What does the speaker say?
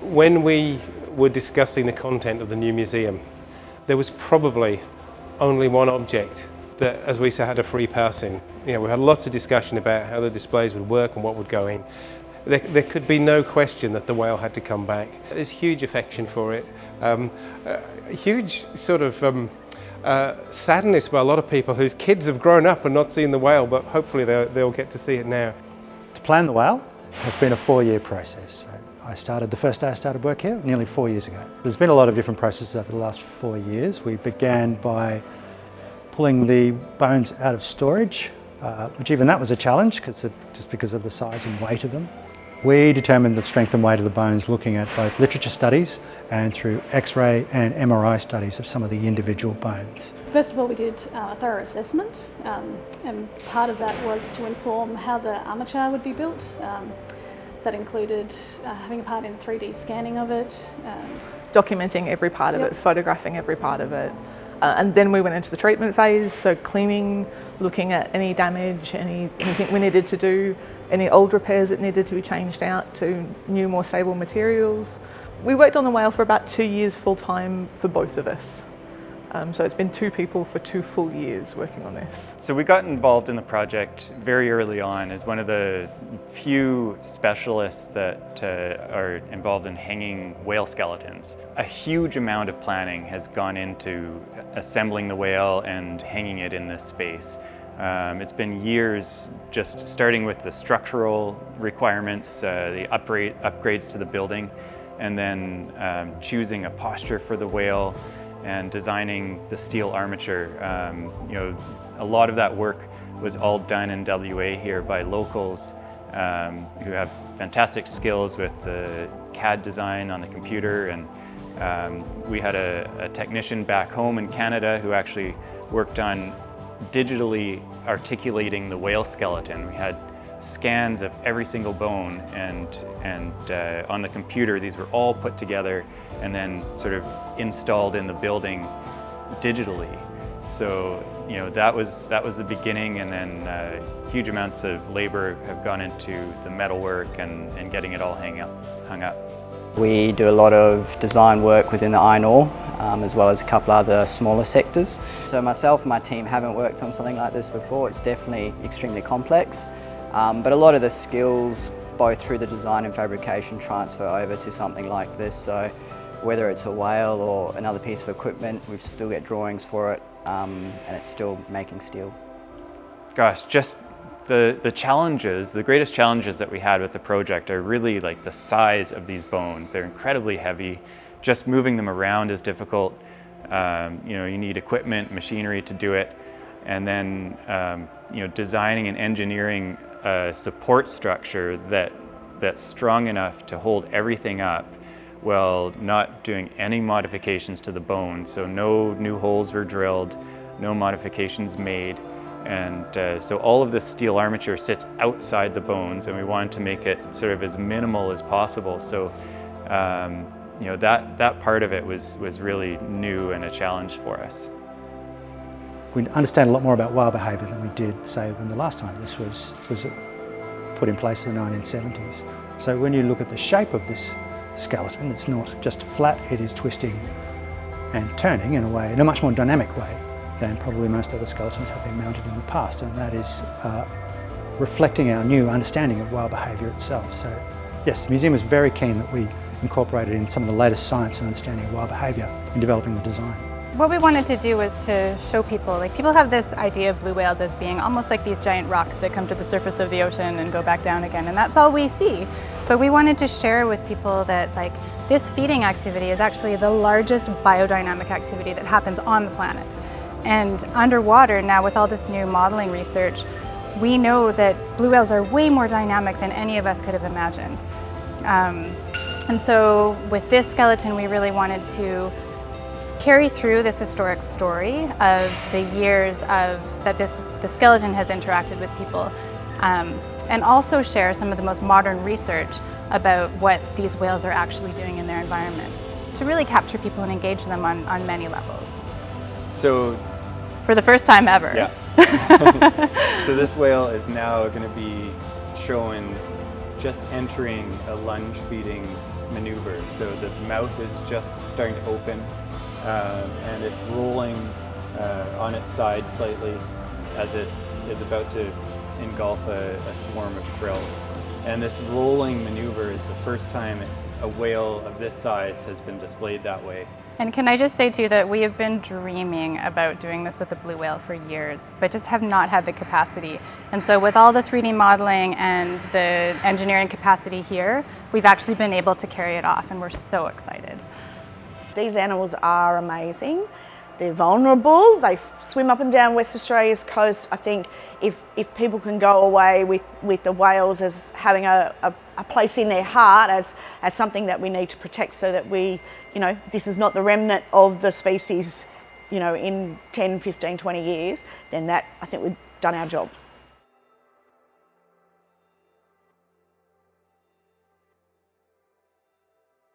When we were discussing the content of the new museum, there was probably only one object that, as we say, had a free passing. We had lots of discussion about how the displays would work and what would go in. There could be no question that the whale had to come back. There's huge affection for it, huge sort of sadness by a lot of people whose kids have grown up and not seen the whale, but hopefully they'll get to see it now. To plan the whale has been a 4-year process. The first day I started work here nearly 4 years ago. There's been a lot of different processes over the last 4 years. We began by pulling the bones out of storage, which even that was a challenge just because of the size and weight of them. We determined the strength and weight of the bones looking at both literature studies and through X-ray and MRI studies of some of the individual bones. First of all, we did a thorough assessment, and part of that was to inform how the armature would be built. That included having a part in 3D scanning of it. Documenting every part of it, photographing every part of it. And then we went into the treatment phase, so cleaning, looking at any damage, anything we needed to do, any old repairs that needed to be changed out to new, more stable materials. We worked on the whale for about 2 years full time for both of us. So it's been 2 people for 2 full years working on this. So we got involved in the project very early on as one of the few specialists that are involved in hanging whale skeletons. A huge amount of planning has gone into assembling the whale and hanging it in this space. It's been years just starting with the structural requirements, the upgrades to the building, and then choosing a posture for the whale and designing the steel armature. A lot of that work was all done in WA here by locals who have fantastic skills with the CAD design on the computer, and we had a technician back home in Canada who actually worked on digitally articulating the whale skeleton. We had scans of every single bone, and on the computer these were all put together and then sort of installed in the building digitally. So that was the beginning, and then huge amounts of labor have gone into the metalwork and getting it all hung up. We do a lot of design work within the iron ore, as well as a couple other smaller sectors. So myself and my team haven't worked on something like this before. It's definitely extremely complex, but a lot of the skills, both through the design and fabrication, transfer over to something like this. So whether it's a whale or another piece of equipment, we still get drawings for it, and it's still making steel. Gosh, just the challenges, the greatest challenges that we had with the project are really like the size of these bones. They're incredibly heavy. Just moving them around is difficult. You need equipment, machinery to do it, and then designing and engineering a support structure that's strong enough to hold everything up while not doing any modifications to the bone. So no new holes were drilled, no modifications made. And so all of this steel armature sits outside the bones, and we wanted to make it sort of as minimal as possible. So that part of it was really new and a challenge for us. We understand a lot more about whale behaviour than we did, say, when the last time this was put in place in the 1970s. So when you look at the shape of this skeleton, it's not just flat, it is twisting and turning in a much more dynamic way than probably most other skeletons have been mounted in the past, and that is reflecting our new understanding of whale behaviour itself. So yes, the museum is very keen that we incorporated in some of the latest science and understanding of whale behaviour in developing the design. What we wanted to do was to show people, people have this idea of blue whales as being almost like these giant rocks that come to the surface of the ocean and go back down again, and that's all we see. But we wanted to share with people that this feeding activity is actually the largest biodynamic activity that happens on the planet. And underwater now, with all this new modeling research, we know that blue whales are way more dynamic than any of us could have imagined. And so with this skeleton, we really wanted to carry through this historic story of the years that the skeleton has interacted with people, and also share some of the most modern research about what these whales are actually doing in their environment, to really capture people and engage them on many levels. So, for the first time ever. Yeah. So this whale is now going to be shown just entering a lunge feeding maneuver. So the mouth is just starting to open and it's rolling on its side slightly as it is about to engulf a swarm of krill. And this rolling maneuver is the first time a whale of this size has been displayed that way. And can I just say too that we have been dreaming about doing this with a blue whale for years, but just have not had the capacity. And so with all the 3D modeling and the engineering capacity here, we've actually been able to carry it off, and we're so excited. These animals are amazing. They're vulnerable. They swim up and down West Australia's coast. I think if people can go away with the whales as having a place in their heart as something that we need to protect, so that this is not the remnant of the species, in 10, 15, 20 years, then that, I think we've done our job.